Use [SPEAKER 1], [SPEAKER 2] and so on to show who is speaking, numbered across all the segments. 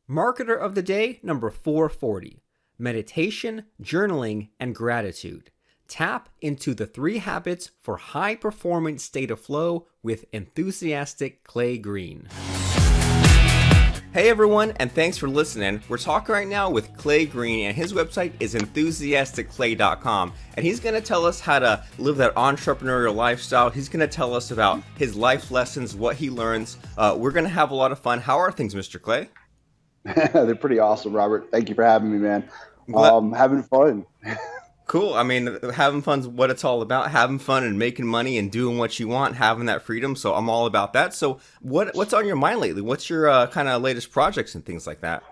[SPEAKER 1] Marketer of the day, number 440. Meditation, journaling, and gratitude. Tap into the 3 habits for high performance state of flow with enthusiastic Clay Green. Hey everyone, and thanks for listening. We're talking right now with Clay Green, and his website is enthusiasticclay.com, and he's going to tell us how to live that entrepreneurial lifestyle. He's going to tell us about his life lessons, what he learns. We're going to have a lot of fun. How are things, Mr. Clay?
[SPEAKER 2] They're pretty awesome, Robert. Thank you for having me, man. Having fun.
[SPEAKER 1] Cool. I mean, having fun's what it's all about. Having fun and making money and doing what you want, having that freedom. So I'm all about that. So what's on your mind lately? What's your kind of latest projects and things like that?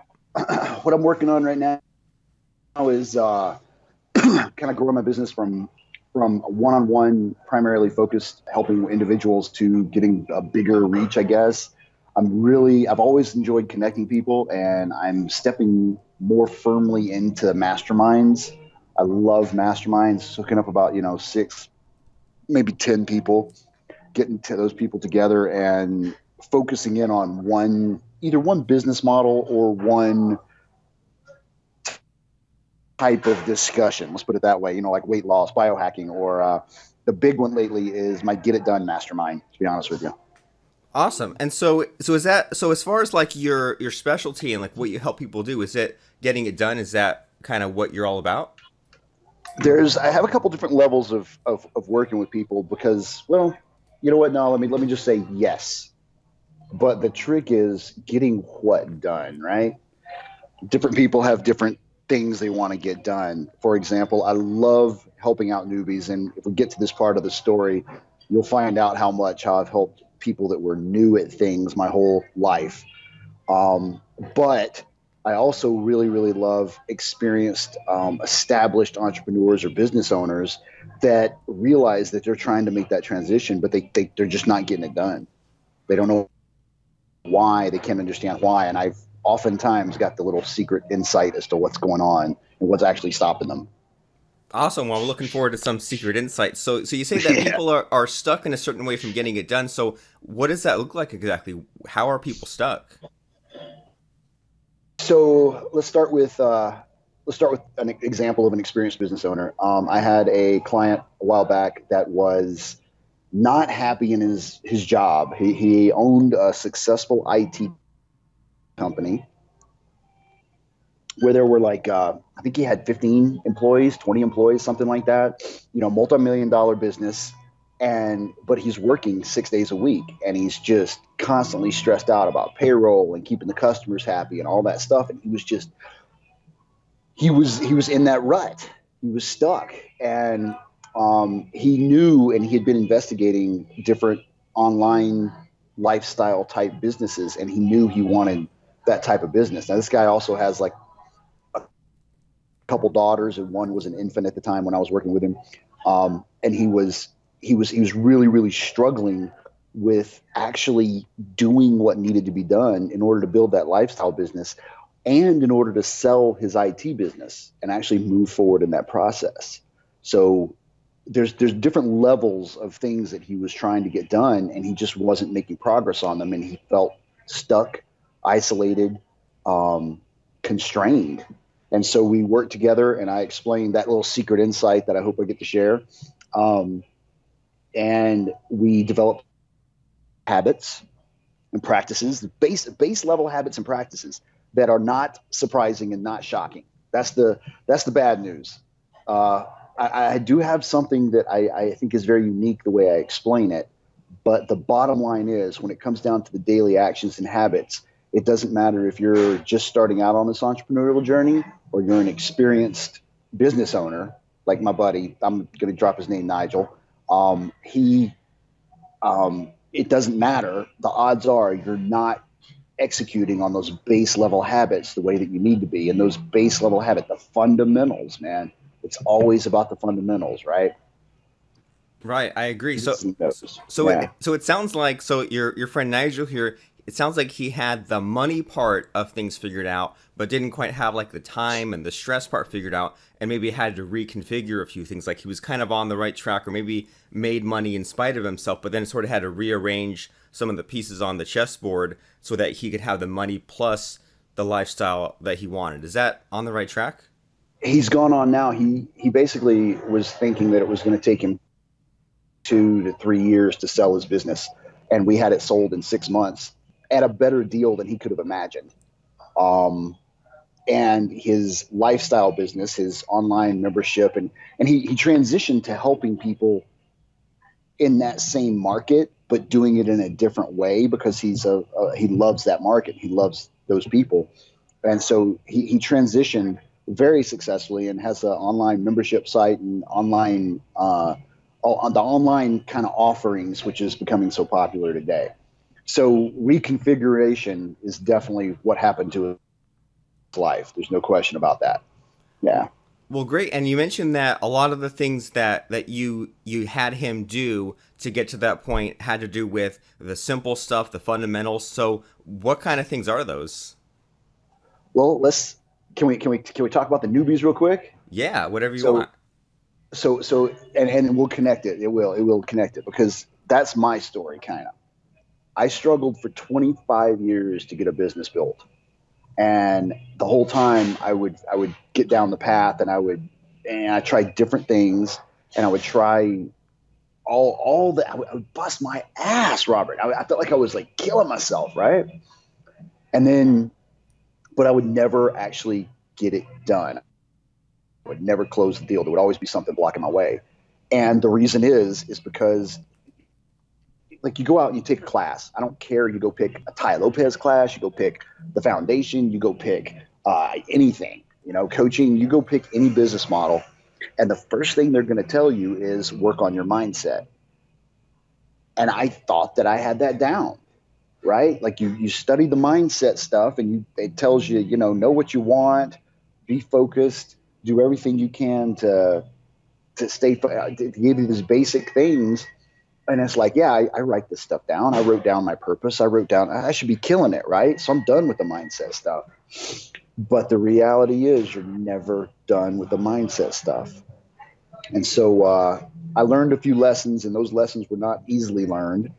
[SPEAKER 2] What I'm working on right now is kind of growing my business from one-on-one, primarily focused, helping individuals to getting a bigger reach, I guess. I've always enjoyed connecting people, and I'm stepping more firmly into masterminds. I love masterminds, hooking up about, 6, maybe 10 people, getting those people together and focusing in on either one business model or one type of discussion. Let's put it that way, like weight loss, biohacking, or the big one lately is my Get It Done mastermind, to be honest with you.
[SPEAKER 1] Awesome. And so as far as like your specialty and like what you help people do, is it getting it done? Is that kind of what you're all about?
[SPEAKER 2] I have a couple different levels of working with people because, well, you know what? No, let me just say yes. But the trick is getting what done, right? Different people have different things they want to get done. For example, I love helping out newbies. And if we get to this part of the story, you'll find out how I've helped people that were new at things my whole life. But I also really, really love experienced, established entrepreneurs or business owners that realize that they're trying to make that transition, but they're just not getting it done. They don't know why. They can't understand why. And I've oftentimes got the little secret insight as to what's going on and what's actually stopping them.
[SPEAKER 1] Awesome. Well, we're looking forward to some secret insights. So you say that people are stuck in a certain way from getting it done. So what does that look like exactly? How are people stuck?
[SPEAKER 2] So let's start with an example of an experienced business owner. I had a client a while back that was not happy in his job. He owned a successful IT company where there were I think he had 15 employees, 20 employees, something like that, multi-million-dollar business. But he's working 6 days a week, and he's just constantly stressed out about payroll and keeping the customers happy and all that stuff. And he was in that rut. He was stuck, and he knew, and he had been investigating different online lifestyle type businesses, and he knew he wanted that type of business. Now, this guy also has a couple daughters, and one was an infant at the time when I was working with him. And he was really, really struggling with actually doing what needed to be done in order to build that lifestyle business and in order to sell his IT business and actually move forward in that process. So there's different levels of things that he was trying to get done, and he just wasn't making progress on them, and he felt stuck, isolated, constrained. And so we worked together, and I explained that little secret insight that I hope I get to share. And we developed habits and practices, base level habits and practices that are not surprising and not shocking. That's the bad news. I do have something that I think is very unique the way I explain it. But the bottom line is, when it comes down to the daily actions and habits, it doesn't matter if you're just starting out on this entrepreneurial journey or you're an experienced business owner, like my buddy. I'm going to drop his name, Nigel. It doesn't matter. The odds are you're not executing on those base level habits the way that you need to be. And those base level habits, the fundamentals, man, it's always about the fundamentals, right?
[SPEAKER 1] Right. I agree. So
[SPEAKER 2] Yeah.
[SPEAKER 1] it sounds like, your friend Nigel here, it sounds like he had the money part of things figured out, but didn't quite have like the time and the stress part figured out, and maybe had to reconfigure a few things. Like he was kind of on the right track, or maybe made money in spite of himself, but then sort of had to rearrange some of the pieces on the chessboard so that he could have the money plus the lifestyle that he wanted. Is that on the right track?
[SPEAKER 2] He's gone on now. He basically was thinking that it was going to take him 2 to 3 years to sell his business, and we had it sold in 6 months at a better deal than he could have imagined. Um, and his lifestyle business, his online membership, and he transitioned to helping people in that same market, but doing it in a different way because he loves that market. He loves those people. And so he transitioned very successfully and has an online membership site and online on the online kind of offerings, which is becoming so popular today. So reconfiguration is definitely what happened to his life. There's no question about that. Yeah.
[SPEAKER 1] Well, great. And you mentioned that a lot of the things that you had him do to get to that point had to do with the simple stuff, the fundamentals. So, what kind of things are those?
[SPEAKER 2] Well, can we talk about the newbies real quick?
[SPEAKER 1] Yeah, whatever you
[SPEAKER 2] So
[SPEAKER 1] want.
[SPEAKER 2] and we'll connect it. It will connect it because that's my story kind of. I struggled for 25 years to get a business built. And the whole time I would get down the path and I tried different things and I would try all that. I would bust my ass, Robert. I felt like I was like killing myself, right? And then, but I would never actually get it done. I would never close the deal. There would always be something blocking my way. And the reason is because like you go out and you take a class. I don't care. You go pick a Ty Lopez class. You go pick the foundation. You go pick anything. Coaching. You go pick any business model, and the first thing they're going to tell you is work on your mindset. And I thought that I had that down, right? Like you study the mindset stuff, and it tells you, know what you want, be focused, do everything you can to to give you these basic things. And it's like, yeah, I write this stuff down. I wrote down my purpose. I wrote down I should be killing it, right? So I'm done with the mindset stuff. But the reality is you're never done with the mindset stuff. And so I learned a few lessons, and those lessons were not easily learned.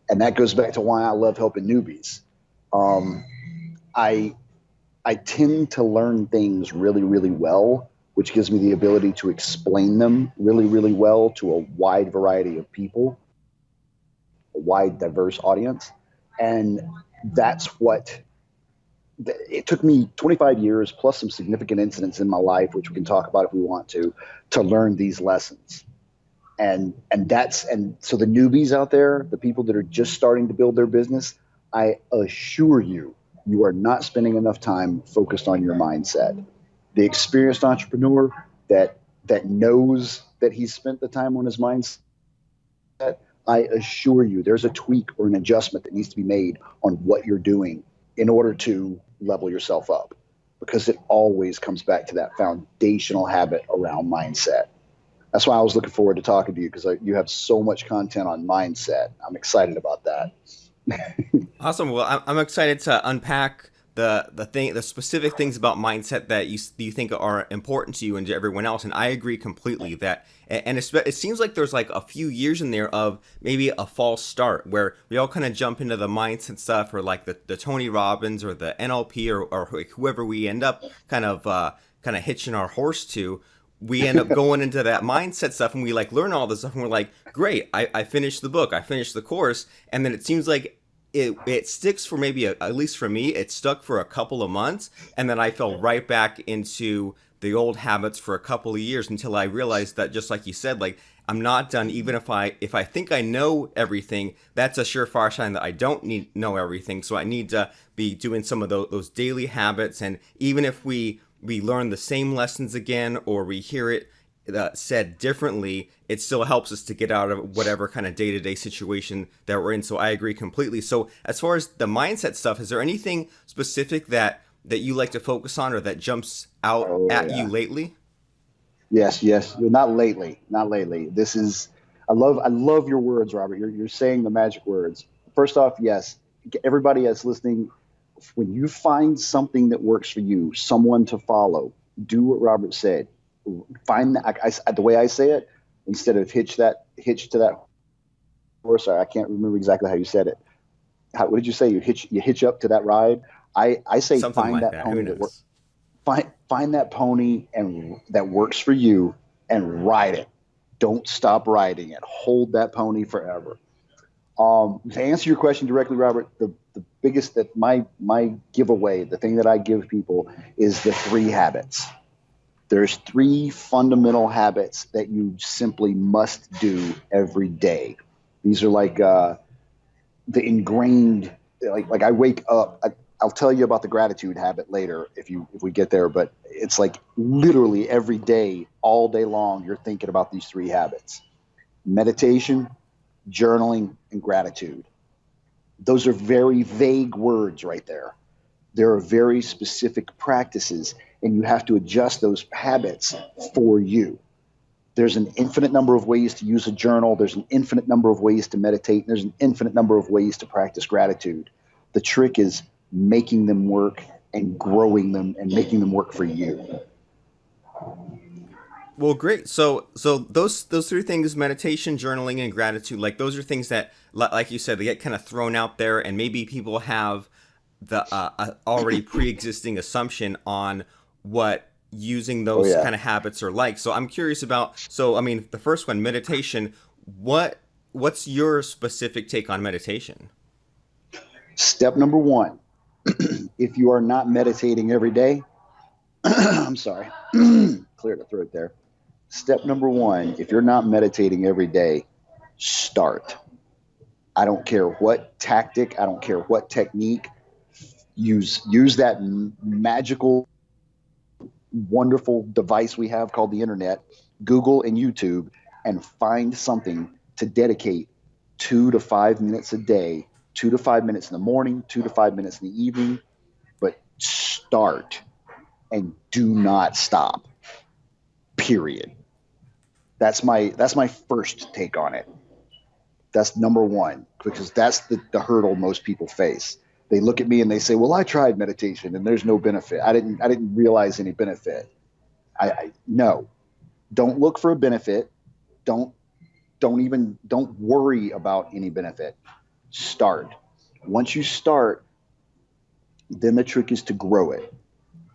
[SPEAKER 2] And that goes back to why I love helping newbies. Um, I I tend to learn things really, really well, which gives me the ability to explain them really, really well to a wide variety of people, a wide, diverse audience. And that's what it took me 25 years plus some significant incidents in my life, which we can talk about if we want to learn these lessons. And so the newbies out there, the people that are just starting to build their business, I assure you, you are not spending enough time focused on your mindset. The experienced entrepreneur that knows that he's spent the time on his mindset, I assure you, there's a tweak or an adjustment that needs to be made on what you're doing in order to level yourself up, because it always comes back to that foundational habit around mindset. That's why I was looking forward to talking to you, because you have so much content on mindset. I'm excited about that.
[SPEAKER 1] Awesome. Well, I'm excited to unpack the specific things about mindset that you think are important to you and to everyone else. And I agree completely that, and it seems like there's like a few years in there of maybe a false start where we all kind of jump into the mindset stuff, or like the Tony Robbins or the NLP or whoever we end up kind of hitching our horse to. We end up going into that mindset stuff, and we like learn all this stuff, and we're like, great, I finished the book, I finished the course. And then it seems like it sticks for maybe at least for me, it stuck for a couple of months, and then I fell right back into the old habits for a couple of years until I realized that, just like you said, like I'm not done. Even if I think I know everything, that's a surefire sign that I don't know everything. So I need to be doing some of those daily habits. And even if we learn the same lessons again, or we hear it said differently, it still helps us to get out of whatever kind of day-to-day situation that we're in. So I agree completely. So as far as the mindset stuff, is there anything specific that you like to focus on, or that jumps out
[SPEAKER 2] Oh
[SPEAKER 1] at you
[SPEAKER 2] yeah.
[SPEAKER 1] lately?
[SPEAKER 2] Yes. Not lately. Not lately. This is. I love your words, Robert. You're saying the magic words. First off, yes. Everybody that's listening, when you find something that works for you, someone to follow, do what Robert said. Find that. The way I say it, instead of hitch to that horse. I can't remember exactly how you said it. What did you say? You hitch up to that ride. I say
[SPEAKER 1] Something
[SPEAKER 2] find
[SPEAKER 1] like
[SPEAKER 2] that
[SPEAKER 1] that. Who
[SPEAKER 2] pony that works.
[SPEAKER 1] knows?
[SPEAKER 2] Find that pony and that works for you and ride it. Don't stop riding it. Hold that pony forever. To answer your question directly, Robert, the biggest that my giveaway, the thing that I give people is the three habits. There's three fundamental habits that you simply must do every day. These are like the ingrained, like I wake up. I'll tell you about the gratitude habit later if we get there, but it's like literally every day, all day long, you're thinking about these three habits: meditation, journaling, and gratitude. Those are very vague words right there. There are very specific practices, and you have to adjust those habits for you. There's an infinite number of ways to use a journal. There's an infinite number of ways to meditate. And there's an infinite number of ways to practice gratitude. The trick is making them work and growing them and making them work for you.
[SPEAKER 1] Well, great. So those three things: meditation, journaling, and gratitude. Like those are things that, like you said, they get kind of thrown out there, and maybe people have the already pre-existing assumption on what using
[SPEAKER 2] Oh,
[SPEAKER 1] those
[SPEAKER 2] yeah.
[SPEAKER 1] kind of habits are like. So I'm curious about. So I mean, the first one, meditation. What's your specific take on meditation?
[SPEAKER 2] Step number one, if you are not meditating every day, I'm sorry, cleared the throat there. Step number one, if you're not meditating every day, start. I don't care what tactic, I don't care what technique. Use that magical, wonderful device we have called the internet, Google and YouTube, and find something to dedicate 2 to 5 minutes a day, 2 to 5 minutes in the morning, 2 to 5 minutes in the evening. But start and do not stop. Period. That's my first take on it. That's number one, because that's the hurdle most people face. They look at me and they say, "Well, I tried meditation and there's no benefit. I didn't realize any benefit." I no. Don't look for a benefit. Don't don't worry about any benefit. Start. Once you start, then the trick is to grow it.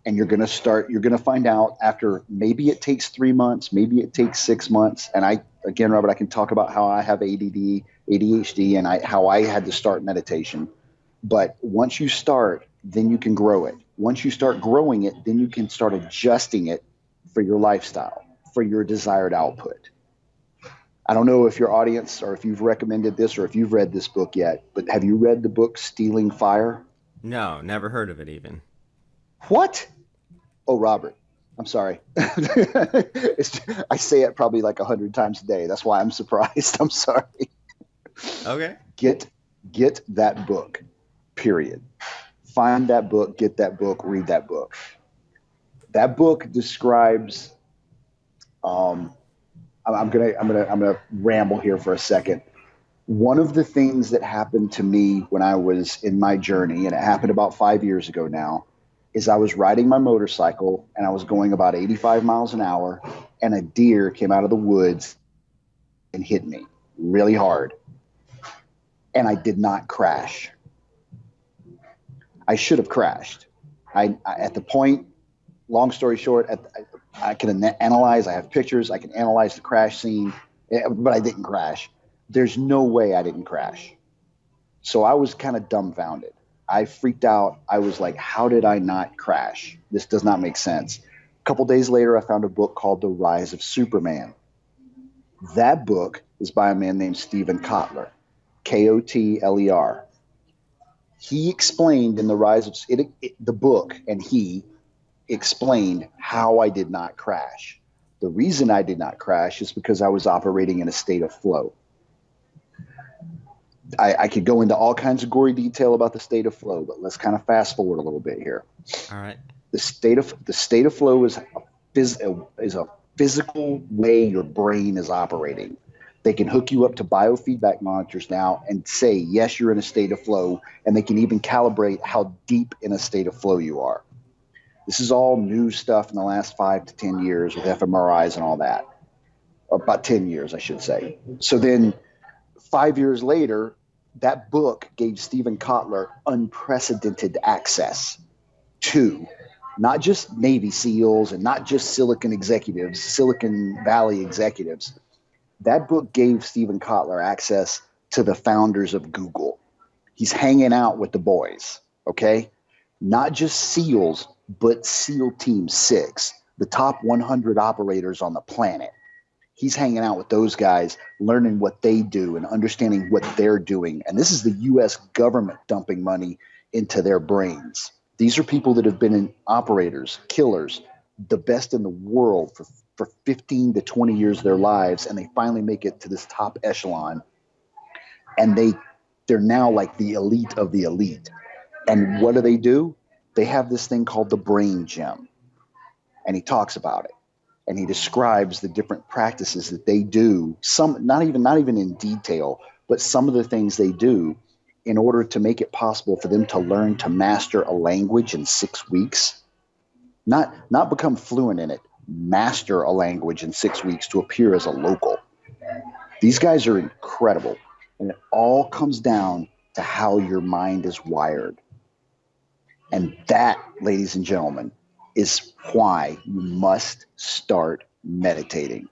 [SPEAKER 2] And you're going to find out after, maybe it takes 3 months, maybe it takes 6 months. And again, Robert, I can talk about how I have ADD, ADHD, and how I had to start meditation. But once you start, then you can grow it. Once you start growing it, then you can start adjusting it for your lifestyle, for your desired output. I don't know if your audience, or if you've recommended this, or if you've read this book yet, but have you read the book Stealing Fire?
[SPEAKER 1] No, never heard of it even.
[SPEAKER 2] What? Oh, Robert, I'm sorry. I say it probably like 100 times a day. That's why I'm surprised. I'm sorry.
[SPEAKER 1] Okay.
[SPEAKER 2] Get get that book. Period. Find that book. Get that book. Read that book. That book describes. Um, I'm gonna ramble here for a second. One of the things that happened to me when I was in my journey, and it happened about 5 years ago now, is I was riding my motorcycle and I was going about 85 miles an hour, and a deer came out of the woods and hit me really hard. And I did not crash. I should have crashed. At the point, long story short, I can analyze, I have pictures, I can analyze the crash scene, but I didn't crash. There's no way I didn't crash. So I was kind of dumbfounded. I freaked out. I was like, how did I not crash? This does not make sense. A couple days later, I found a book called The Rise of Superman. That book is by a man named Stephen Kotler, Kotler. He explained in The Rise of the book, and he explained how I did not crash. The reason I did not crash is because I was operating in a state of flow. I could go into all kinds of gory detail about the state of flow, but let's kind of fast forward a little bit here.
[SPEAKER 1] All right.
[SPEAKER 2] The state of flow is a physical way your brain is operating. They can hook you up to biofeedback monitors now and say, yes, you're in a state of flow, and they can even calibrate how deep in a state of flow you are. This is all new stuff in the last 5 to 10 years with fMRIs and all that. Or about 10 years, I should say. So then 5 years later, That book gave Stephen Kotler unprecedented access to not just Navy SEALs and not just Silicon Valley executives. That book gave Stephen Kotler access to the founders of Google. He's hanging out with the boys, okay? Not just SEALs, but SEAL Team 6, the top 100 operators on the planet. He's hanging out with those guys, learning what they do and understanding what they're doing. And this is the U.S. government dumping money into their brains. These are people that have been in operators, killers, the best in the world for 15 to 20 years of their lives, and they finally make it to this top echelon. And they're now like the elite of the elite. And what do? They have this thing called the brain gym. And he talks about it. And he describes the different practices that they do, some not even in detail, but some of the things they do in order to make it possible for them to learn to master a language in 6 weeks. Not become fluent in it, master a language in 6 weeks to appear as a local. These guys are incredible. And it all comes down to how your mind is wired. And that, ladies and gentlemen, is why you must start meditating.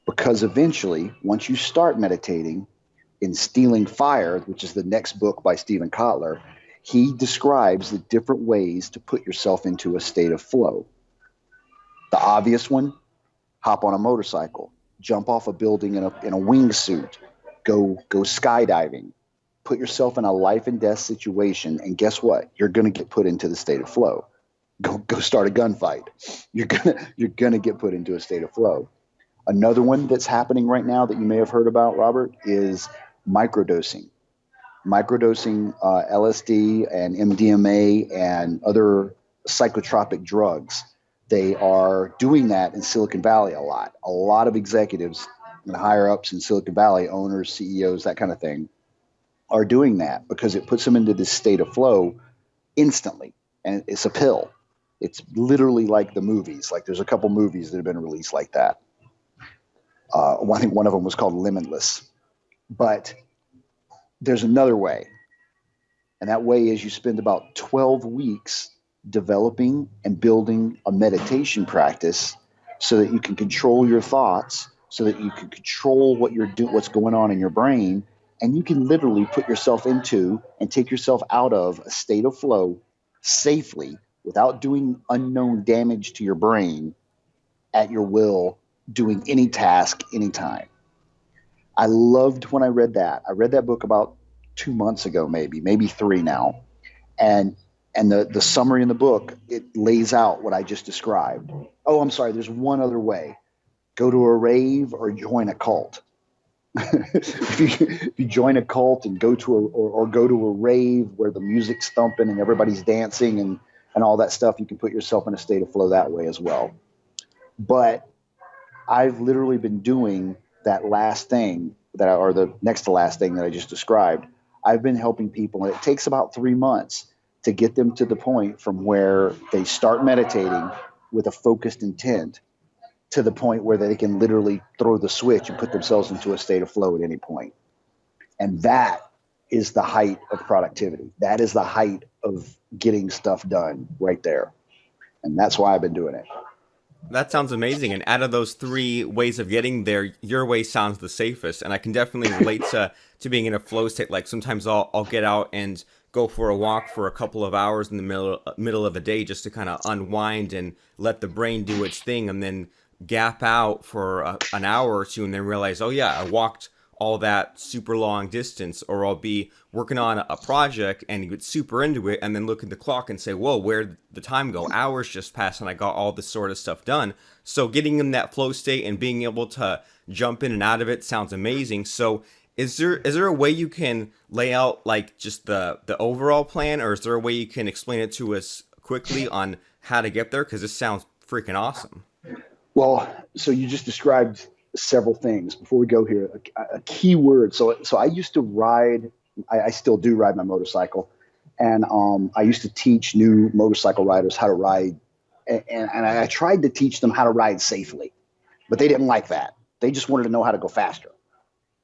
[SPEAKER 2] Because eventually, once you start meditating, in Stealing Fire, which is the next book by Stephen Kotler, he describes the different ways to put yourself into a state of flow. The obvious one, hop on a motorcycle, jump off a building in a wingsuit, go skydiving, put yourself in a life and death situation, and guess what? You're going to get put into the state of flow. Go start a gunfight. You're gonna get put into a state of flow. Another one that's happening right now that you may have heard about, Robert, is microdosing. Microdosing LSD and MDMA and other psychotropic drugs. They are doing that in Silicon Valley a lot. A lot of executives and higher ups in Silicon Valley, owners, CEOs, that kind of thing, are doing that because it puts them into this state of flow instantly. And it's a pill. It's literally like the movies. Like there's a couple movies that have been released like that. I think one of them was called Limitless. But there's another way. And that way is you spend about 12 weeks developing and building a meditation practice so that you can control your thoughts, so that you can control what's going on in your brain, and you can literally put yourself into and take yourself out of a state of flow safely without doing unknown damage to your brain at your will, doing any task, anytime. I loved when I read that. I read that book about 2 months ago, maybe 3 now. And the summary in the book, it lays out what I just described. Oh, I'm sorry. There's one other way. Go to a rave or join a cult. If you join a cult and go to a rave where the music's thumping and everybody's dancing and all that stuff, you can put yourself in a state of flow that way as well. But I've literally been doing that last thing or the next to last thing that I just described. I've been helping people, and it takes about 3 months to get them to the point from where they start meditating with a focused intent to the point where they can literally throw the switch and put themselves into a state of flow at any point. And that is the height of productivity. That is the height of getting stuff done right there. And that's why I've been doing it.
[SPEAKER 1] That sounds amazing. And out of those 3 ways of getting there, your way sounds the safest. And I can definitely relate to being in a flow state. Like sometimes I'll get out and go for a walk for a couple of hours in the middle of the day just to kind of unwind and let the brain do its thing, and then gap out for an hour or two and then realize, oh yeah, I walked all that super long distance. Or I'll be working on a project and get super into it and then look at the clock and say, whoa, where'd the time go? Hours just passed and I got all this sort of stuff done. So getting in that flow state and being able to jump in and out of it sounds amazing. So is there a way you can lay out like just the overall plan, or is there a way you can explain it to us quickly on how to get there? Because this sounds freaking awesome.
[SPEAKER 2] Well, so you just described several things. Before we go here, a key word. So I used to ride, I still do ride my motorcycle. And I used to teach new motorcycle riders how to ride. And I tried to teach them how to ride safely, but they didn't like that. They just wanted to know how to go faster.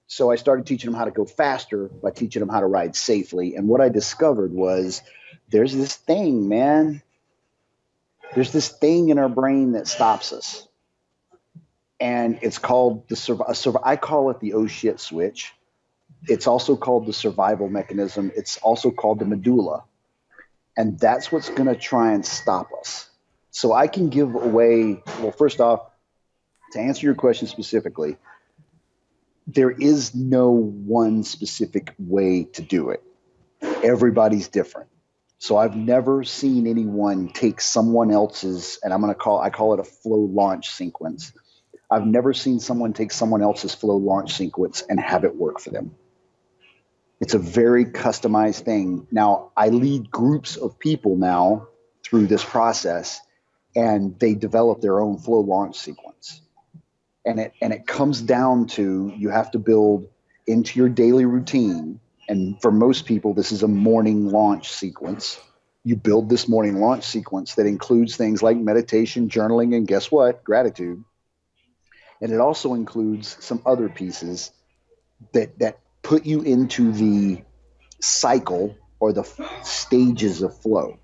[SPEAKER 2] So I started teaching them how to go faster by teaching them how to ride safely. And what I discovered was there's this thing, man. There's this thing in our brain that stops us. And it's called I call it the oh shit switch. It's also called the survival mechanism. It's also called the medulla. And that's what's going to try and stop us. So I can give away, well, first off, to answer your question specifically, there is no one specific way to do it. Everybody's different. So I've never seen anyone take someone else's, and I call it a flow launch sequence. I've never seen someone take someone else's flow launch sequence and have it work for them. It's a very customized thing. Now, I lead groups of people now through this process, and they develop their own flow launch sequence. And it comes down to you have to build into your daily routine. And for most people, this is a morning launch sequence. You build this morning launch sequence that includes things like meditation, journaling, and guess what? Gratitude. And it also includes some other pieces that put you into the cycle or the stages of flow.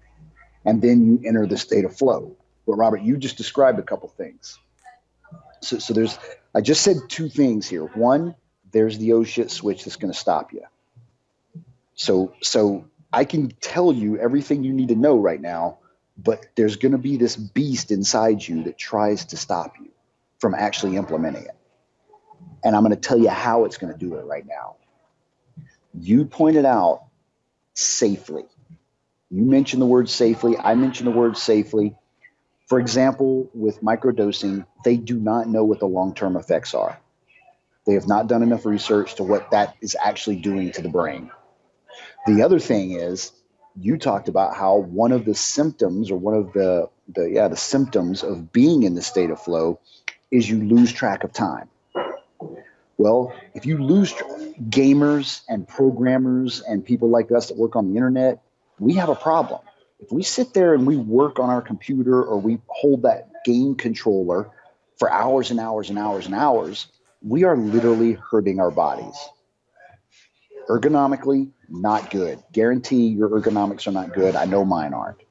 [SPEAKER 2] And then you enter the state of flow. But Robert, you just described a couple things. So I just said two things here. One, there's the oh shit switch that's going to stop you. So I can tell you everything you need to know right now, but there's going to be this beast inside you that tries to stop you from actually implementing it. And I'm going to tell you how it's going to do it right now. You pointed out safely. You mentioned the word safely. I mentioned the word safely. For example, with microdosing, they do not know what the long-term effects are. They have not done enough research to what that is actually doing to the brain. The other thing is, you talked about how one of the symptoms or one of the symptoms of being in the state of flow is you lose track of time. Well, if you lose gamers and programmers and people like us that work on the internet, we have a problem. If we sit there and we work on our computer or we hold that game controller for hours and hours and hours and hours, we are literally hurting our bodies. Ergonomically, not good. Guarantee your ergonomics are not good. I know mine aren't.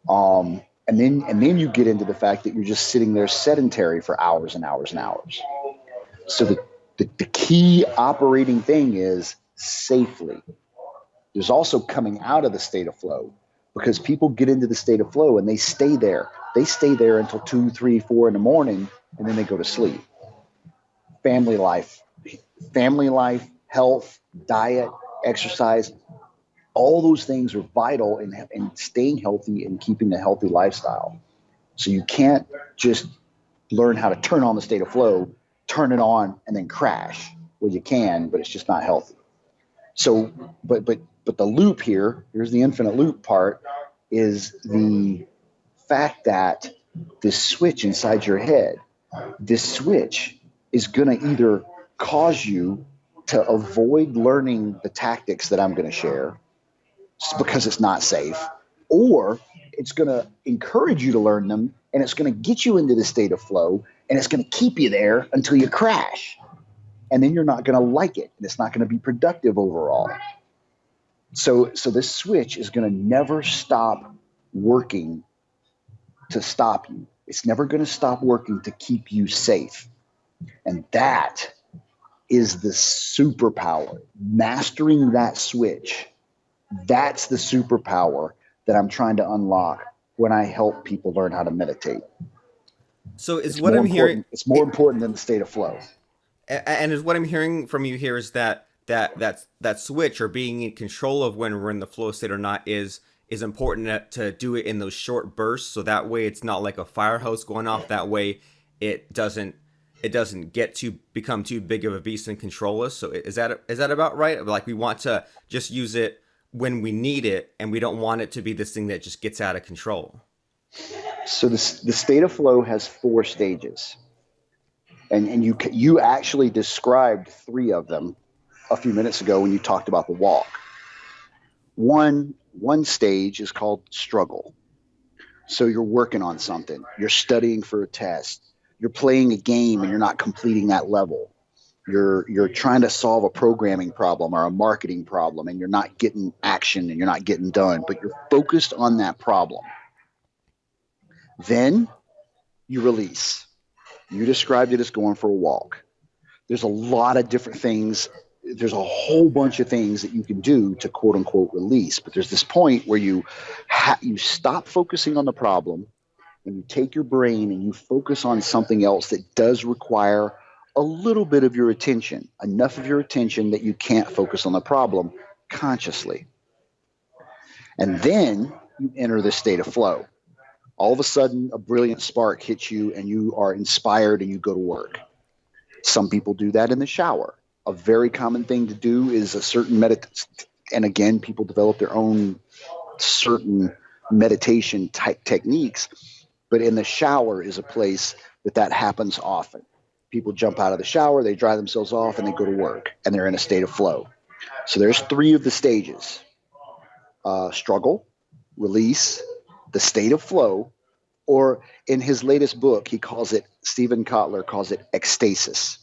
[SPEAKER 2] And then you get into the fact that you're just sitting there sedentary for hours and hours and hours. So the key operating thing is safely. There's also coming out of the state of flow, because people get into the state of flow and they stay there. They stay there until 2, 3, 4 in the morning, and then they go to sleep. Family life, health, diet, exercise, all those things are vital in staying healthy and keeping a healthy lifestyle. So you can't just learn how to turn on the state of flow, turn it on, and then crash. Well, you can, but it's just not healthy. So, but the loop here's the infinite loop part, is the fact that this switch inside your head, this switch is going to either cause you to avoid learning the tactics that I'm going to share because it's not safe, or it's going to encourage you to learn them, and it's going to get you into the state of flow, and it's going to keep you there until you crash. And then you're not going to like it, and it's not going to be productive overall. So this switch is going to never stop working to stop you. It's never going to stop working to keep you safe. And that is the superpower. Mastering that switch, that's the superpower that I'm trying to unlock when I help people learn how to meditate.
[SPEAKER 1] So is what I'm hearing,
[SPEAKER 2] it's more important than the state of flow.
[SPEAKER 1] and is what I'm hearing from you here is that switch, or being in control of when we're in the flow state or not, is important to do it in those short bursts, so that way it's not like a fire hose going off. That way it doesn't become too big of a beast and control us. So is that about right? Like, we want to just use it when we need it, and we don't want it to be this thing that just gets out of control.
[SPEAKER 2] So the state of flow has 4 stages, and you actually described 3 of them a few minutes ago when you talked about the walk. One stage is called struggle. So you're working on something, you're studying for a test, you're playing a game and you're not completing that level. You're trying to solve a programming problem or a marketing problem, and you're not getting action and you're not getting done, but you're focused on that problem. Then you release. You described it as going for a walk. There's a lot of different things. There's a whole bunch of things that you can do to quote unquote release, but there's this point where you stop focusing on the problem and you take your brain and you focus on something else that does require a little bit of your attention, enough of your attention that you can't focus on the problem consciously. And then you enter this state of flow. All of a sudden, a brilliant spark hits you and you are inspired and you go to work. Some people do that in the shower. A very common thing to do is a certain and again, people develop their own certain meditation type techniques, but in the shower is a place that happens often. People jump out of the shower, they dry themselves off, and they go to work, and they're in a state of flow. So there's 3 of the stages: struggle, release, the state of flow, or in his latest book, Stephen Kotler calls it ecstasis.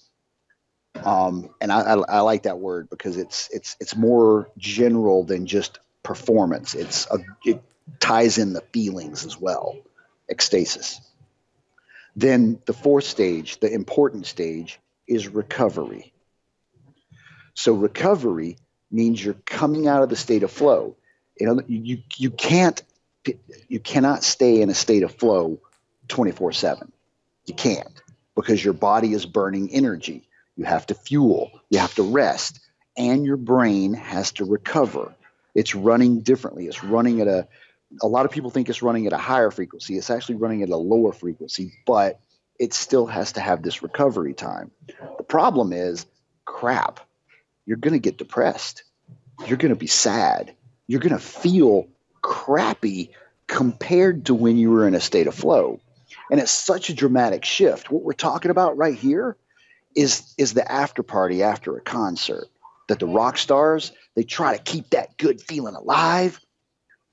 [SPEAKER 2] And I like that word because it's more general than just performance. It ties in the feelings as well. Ecstasis. Then the 4th stage, the important stage, is recovery. So recovery means you're coming out of the state of flow. You cannot stay in a state of flow 24/7. You can't, because your body is burning energy. You have to fuel, you have to rest, and your brain has to recover. It's running differently. It's running at a lot of people think it's running at a higher frequency. It's actually running at a lower frequency, but it still has to have this recovery time. The problem is, crap, you're going to get depressed. You're going to be sad. You're going to feel crappy compared to when you were in a state of flow. And it's such a dramatic shift. What we're talking about right here is the after party after a concert, that the rock stars, they try to keep that good feeling alive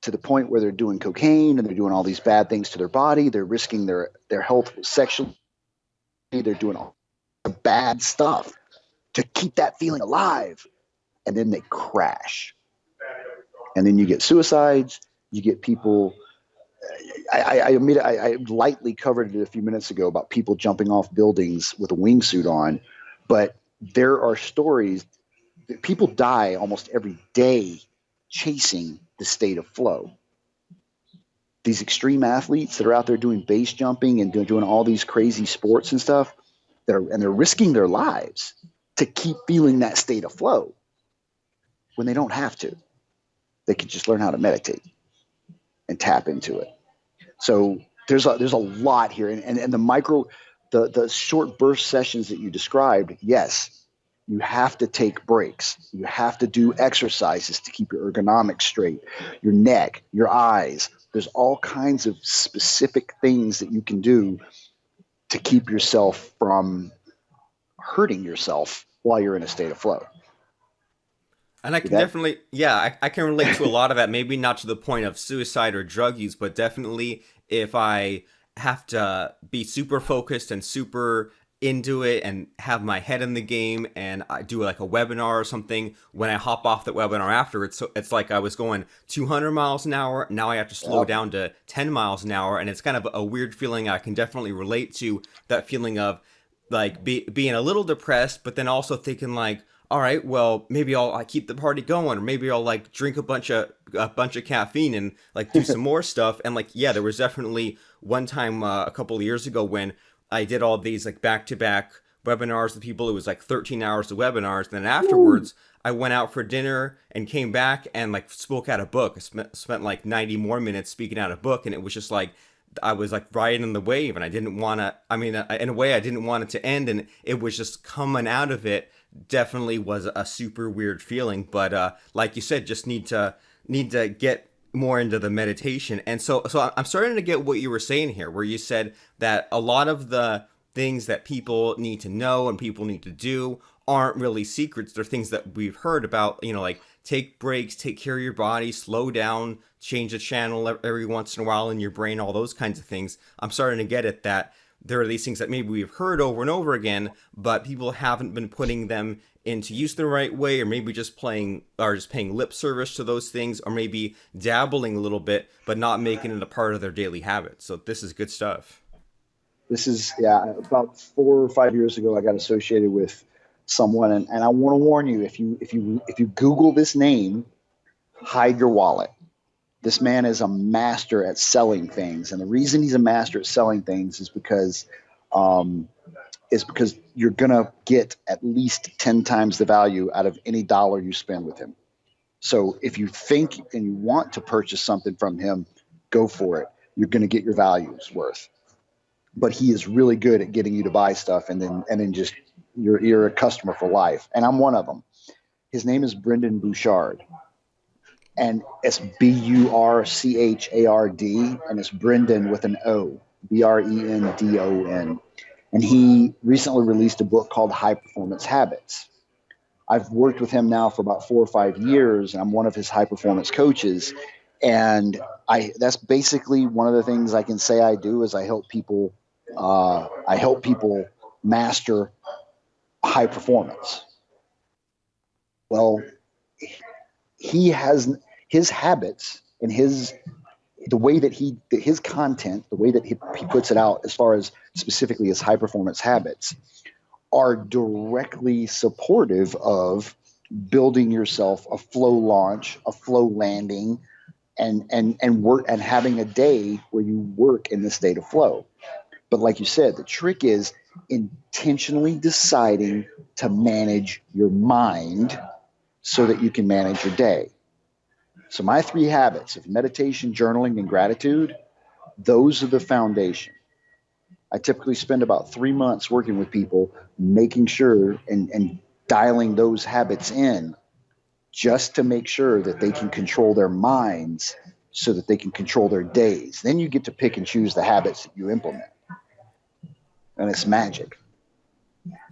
[SPEAKER 2] to the point where they're doing cocaine and they're doing all these bad things to their body. They're risking their health sexually. They're doing all the bad stuff to keep that feeling alive. And then they crash. And then you get suicides. You get people. I lightly covered it a few minutes ago about people jumping off buildings with a wingsuit on. But there are stories that people die almost every day chasing the state of flow. These extreme athletes that are out there doing base jumping and doing all these crazy sports and stuff, and they're risking their lives to keep feeling that state of flow when they don't have to. They could just learn how to meditate and tap into it. So there's a lot here, and the short burst sessions that you described, yes. You have to take breaks. You have to do exercises to keep your ergonomics straight, your neck, your eyes. There's all kinds of specific things that you can do to keep yourself from hurting yourself while you're in a state of flow.
[SPEAKER 1] And I can definitely, yeah, I can relate to a lot of that. Maybe not to the point of suicide or drug use, but definitely if I have to be super focused and super into it and have my head in the game, and I do like a webinar or something, when I hop off that webinar afterwards, so it's like I was going 200 miles an hour. Now I have to slow down to 10 miles an hour. And it's kind of a weird feeling. I can definitely relate to that feeling of like being a little depressed, but then also thinking like, all right, well, maybe I'll keep the party going, or maybe I'll like drink a bunch of caffeine and like do some more stuff. And like, yeah, there was definitely one time a couple of years ago when I did all these like back-to-back webinars with people. It was like 13 hours of webinars. And then afterwards, I went out for dinner and came back and like spoke out a book. I spent like 90 more minutes speaking out a book. And it was just like, I was like riding the wave, and I didn't want to, in a way I didn't want it to end. And it was just coming out of it definitely was a super weird feeling. But like you said, just need to get more into the meditation. And so I'm starting to get what you were saying here, where you said that a lot of the things that people need to know and people need to do aren't really secrets. They're things that we've heard about, like take breaks, take care of your body, slow down, change the channel every once in a while in your brain, all those kinds of things. I'm starting to get it that there are these things that maybe we've heard over and over again, but people haven't been putting them into use the right way, or maybe just paying lip service to those things, or maybe dabbling a little bit, but not making it a part of their daily habits. So this is good stuff.
[SPEAKER 2] This is, yeah, about 4 or 5 years ago, I got associated with someone, and I want to warn you, if you Google this name, hide your wallet. This man is a master at selling things, and the reason he's a master at selling things um, is because you're gonna get at least 10 times the value out of any dollar you spend with him. So if you think and you want to purchase something from him, go for it. You're gonna get your values worth. But he is really good at getting you to buy stuff, and then just you're a customer for life. And I'm one of them. His name is Brendan Bouchard, and it's Burchard, and it's Brendan with an O, Brendon. And he recently released a book called High Performance Habits. I've worked with him now for about 4 or 5 years, and I'm one of his high performance coaches. And that's basically one of the things I can say I do is I help people master high performance. Well, he has his habits and the way that his content, the way that he puts it out, as far as specifically his high performance habits, are directly supportive of building yourself a flow launch, a flow landing, and work and having a day where you work in the state of flow. But like you said, the trick is intentionally deciding to manage your mind so that you can manage your day. So my 3 habits of meditation, journaling, and gratitude, those are the foundation. I typically spend about 3 months working with people, making sure and dialing those habits in, just to make sure that they can control their minds so that they can control their days. Then you get to pick and choose the habits that you implement. And it's magic.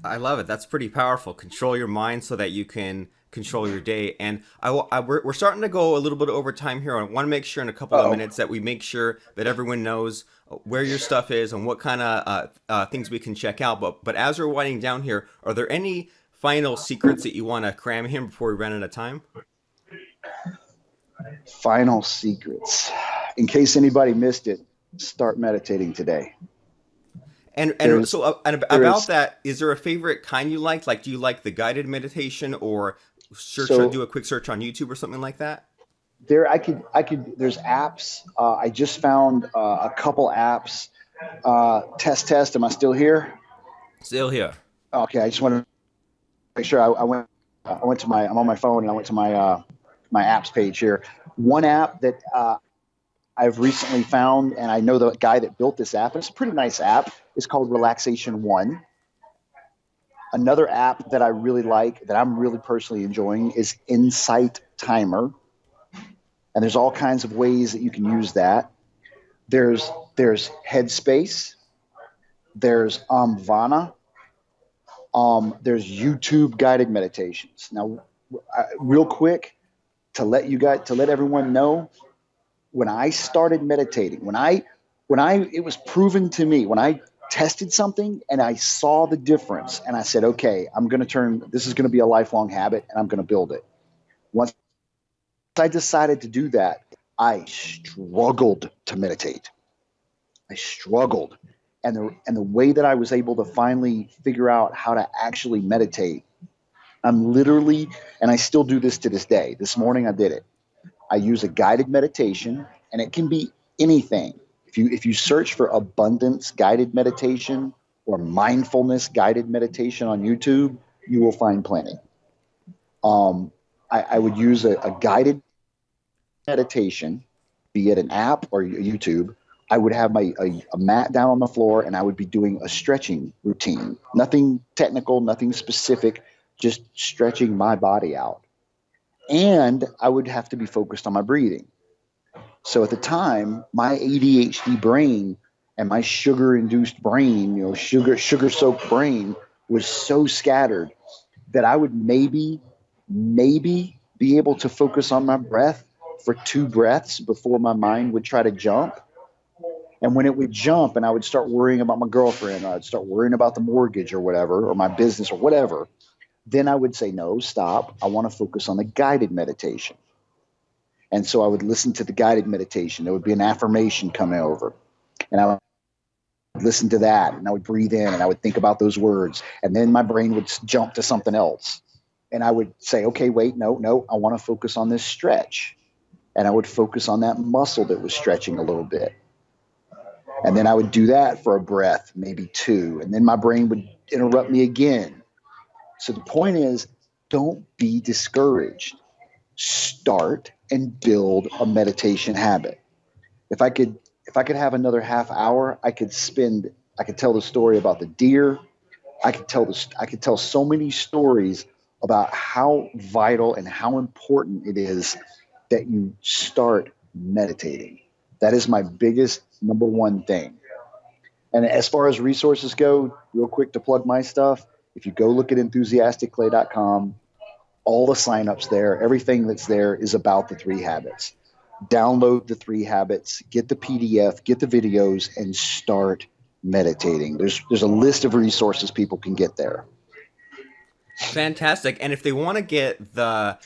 [SPEAKER 1] I love it. That's pretty powerful. Control your mind so that you can control your day. And we're starting to go a little bit over time here. I want to make sure in a couple of
[SPEAKER 2] Uh-oh.
[SPEAKER 1] minutes that we make sure that everyone knows where your stuff is and what kind of things we can check out. But as we're winding down here, are there any final secrets that you want to cram in before we run out of time?
[SPEAKER 2] Final secrets. In case anybody missed it, start meditating today.
[SPEAKER 1] And
[SPEAKER 2] There's
[SPEAKER 1] so and
[SPEAKER 2] there
[SPEAKER 1] about
[SPEAKER 2] is
[SPEAKER 1] that, is there a favorite kind you like? Like, do you like the guided meditation, or
[SPEAKER 2] so
[SPEAKER 1] do a quick search on YouTube or something like that?
[SPEAKER 2] there I could there's apps. I just found a couple apps. Test. Am I still here?
[SPEAKER 1] Still here.
[SPEAKER 2] Okay. I just want to make sure I went to my I'm on my phone, and I went to my apps page here. One app that I've recently found, and I know the guy that built this app, and it's a pretty nice app. It's called Relaxation One. Another app that I really like, that I'm really personally enjoying, is Insight Timer. And there's all kinds of ways that you can use that. There's Headspace. There's Amvana. There's YouTube guided meditations. Now, real quick, to let everyone know, when I started meditating, it was proven to me, when I tested something and I saw the difference, and I said, okay, this is going to be a lifelong habit, and I'm going to build it. Once I decided to do that, I struggled to meditate. I struggled. And the way that I was able to finally figure out how to actually meditate, I'm literally, and I still do this to this day. This morning I did it. I use a guided meditation, and it can be anything. If you search for abundance guided meditation or mindfulness guided meditation on YouTube, you will find plenty. I would use a guided meditation, be it an app or YouTube. I would have a mat down on the floor, and I would be doing a stretching routine. Nothing technical, nothing specific, just stretching my body out. And I would have to be focused on my breathing. So at the time, my ADHD brain and my sugar-induced brain, sugar-soaked brain, was so scattered that I would maybe be able to focus on my breath for 2 breaths before my mind would try to jump. And when it would jump and I would start worrying about my girlfriend, or I'd start worrying about the mortgage or whatever, or my business or whatever, then I would say, no, stop. I want to focus on the guided meditation. And so I would listen to the guided meditation. There would be an affirmation coming over. And I would listen to that, and I would breathe in and I would think about those words. And then my brain would jump to something else. And I would say, okay, wait, no, I want to focus on this stretch. And I would focus on that muscle that was stretching a little bit. And then I would do that for a breath, maybe two. And then my brain would interrupt me again. So the point is, don't be discouraged. Start and build a meditation habit. If I could have another half hour, I could tell the story about the deer. I could tell so many stories about how vital and how important it is that you start meditating. That is my biggest number one thing. And as far as resources go, real quick to plug my stuff, if you go look at enthusiasticplay.com, all the signups there, everything that's there is about the 3 habits. Download the 3 habits, get the PDF, get the videos, and start meditating. There's a list of resources people can get there.
[SPEAKER 1] Fantastic. And if they want to get the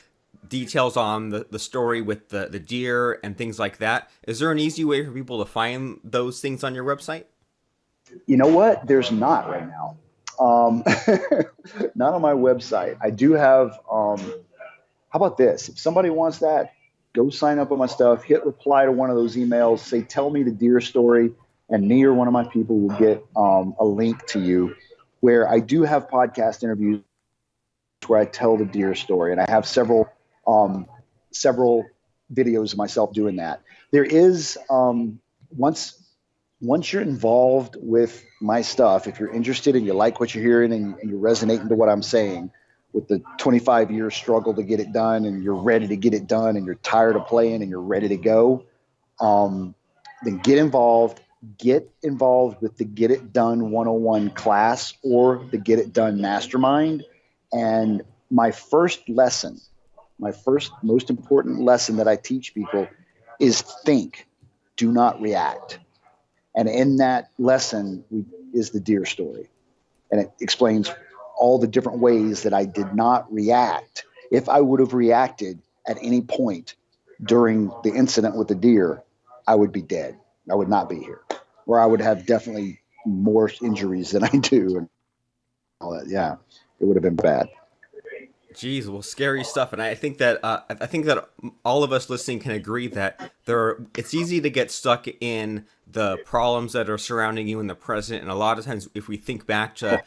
[SPEAKER 1] details on the story with the deer and things like that, is there an easy way for people to find those things on your website?
[SPEAKER 2] You know what? There's not right now. Not on my website. I do have, how about this? If somebody wants that, go sign up on my stuff, hit reply to one of those emails, say, tell me the deer story, and me or one of my people will get a link to you where I do have podcast interviews where I tell the deer story. And I have several videos of myself doing that. There is, once you're involved with my stuff, if you're interested and you like what you're hearing and you're resonating to what I'm saying with the 25-year struggle to get it done, and you're ready to get it done, and you're tired of playing and you're ready to go, then get involved. Get involved with the Get It Done 101 class or the Get It Done Mastermind. And my first lesson, my first most important lesson that I teach people is think, do not react. And in that lesson is the deer story. And it explains all the different ways that I did not react. If I would have reacted at any point during the incident with the deer, I would be dead. I would not be here. Or I would have definitely more injuries than I do. And all that. Yeah, it would have been bad.
[SPEAKER 1] Geez, well, scary stuff, and I think that all of us listening can agree that it's easy to get stuck in the problems that are surrounding you in the present, and a lot of times, if we think back to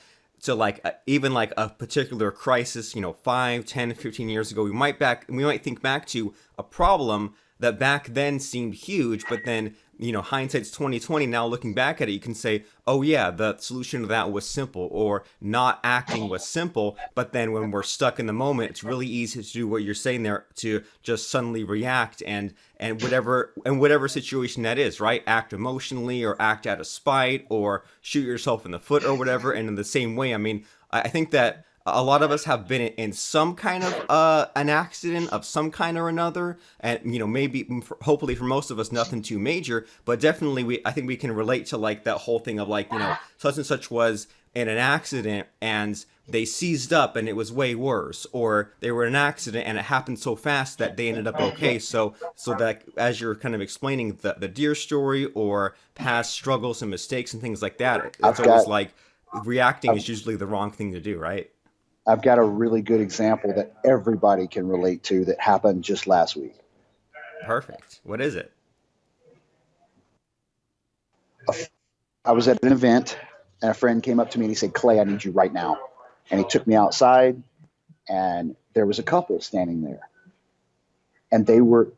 [SPEAKER 1] like even like a particular crisis, 5, 10, 15 years ago, we might think back to a problem that back then seemed huge, but then hindsight's 2020. Now looking back at it, you can say, oh yeah, the solution to that was simple, or not acting was simple. But then when we're stuck in the moment, it's really easy to do what you're saying there, to just suddenly react and whatever situation that is, right? Act emotionally, or act out of spite, or shoot yourself in the foot, or whatever. And in the same way, I think that a lot of us have been in some kind of an accident of some kind or another, and maybe hopefully for most of us nothing too major, but definitely I think we can relate to like that whole thing of like such and such was in an accident and they seized up and it was way worse, or they were in an accident and it happened so fast that they ended up okay. So that, as you're kind of explaining the deer story or past struggles and mistakes and things like that, it's always like reacting is usually the wrong thing to do, right?
[SPEAKER 2] I've got a really good example that everybody can relate to that happened just last week.
[SPEAKER 1] Perfect. What is it?
[SPEAKER 2] I was at an event and a friend came up to me and he said, Clay, I need you right now. And he took me outside and there was a couple standing there. And the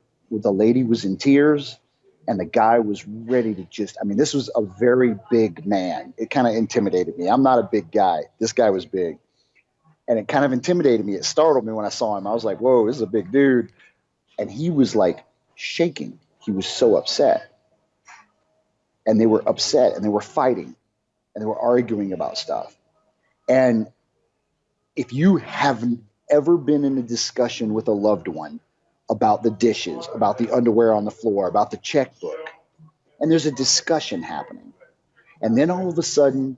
[SPEAKER 2] lady was in tears and the guy was ready to this was a very big man. It kind of intimidated me. I'm not a big guy. This guy was big. And it kind of intimidated me. It startled me when I saw him. I was like, whoa, this is a big dude. And he was like shaking. He was so upset. And they were upset and they were fighting and they were arguing about stuff. And if you haven't ever been in a discussion with a loved one about the dishes, about the underwear on the floor, about the checkbook, and there's a discussion happening. And then all of a sudden,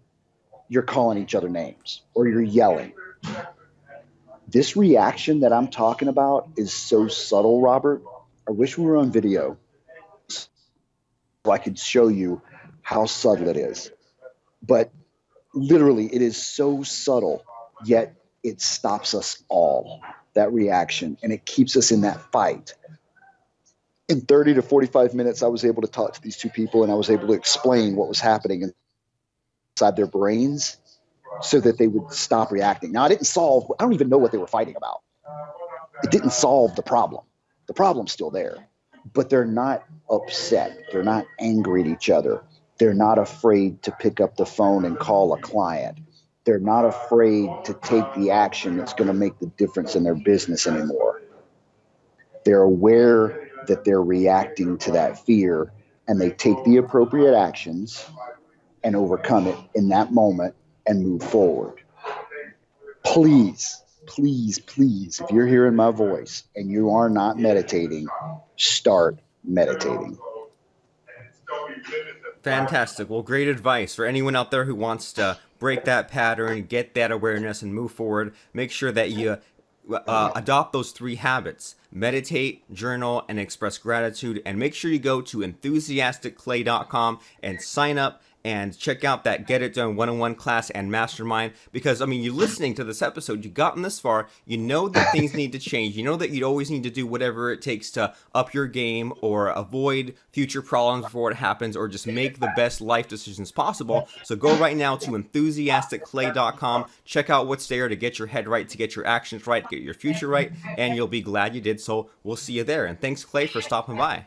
[SPEAKER 2] you're calling each other names or you're yelling. This reaction that I'm talking about is so subtle, Robert. I wish we were on video so I could show you how subtle it is. But literally, it is so subtle, yet it stops us all, that reaction, and it keeps us in that fight. In 30 to 45 minutes, I was able to talk to these two people, and I was able to explain what was happening inside their brains so that they would stop reacting. Now, I don't even know what they were fighting about. It didn't solve the problem. The problem's still there, but they're not upset. They're not angry at each other. They're not afraid to pick up the phone and call a client. They're not afraid to take the action that's going to make the difference in their business anymore. They're aware that they're reacting to that fear, and they take the appropriate actions and overcome it in that moment and move forward. Please, please, please, if you're hearing my voice and you are not meditating, start meditating.
[SPEAKER 1] Fantastic. Well, great advice for anyone out there who wants to break that pattern, get that awareness, and move forward. Make sure that you adopt those 3 habits: meditate, journal, and express gratitude. And make sure you go to enthusiasticclay.com and sign up and check out that Get It Done one-on-one class and mastermind. Because, I mean, you're listening to this episode, you've gotten this far, you know that things need to change. You know that you always need to do whatever it takes to up your game or avoid future problems before it happens, or just make the best life decisions possible. So go right now to enthusiasticclay.com, check out what's there to get your head right, to get your actions right, get your future right, and you'll be glad you did. So we'll see you there. And thanks, Clay, for stopping by.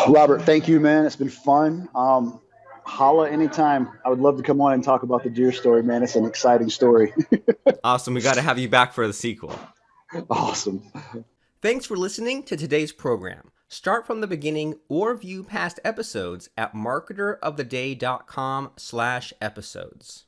[SPEAKER 2] Robert, thank you, man. It's been fun. Holla anytime. I would love to come on and talk about the deer story, man. It's an exciting story.
[SPEAKER 1] Awesome. We got to have you back for the sequel.
[SPEAKER 2] Awesome.
[SPEAKER 1] Thanks for listening to today's program. Start from the beginning or view past episodes at marketeroftheday.com/episodes.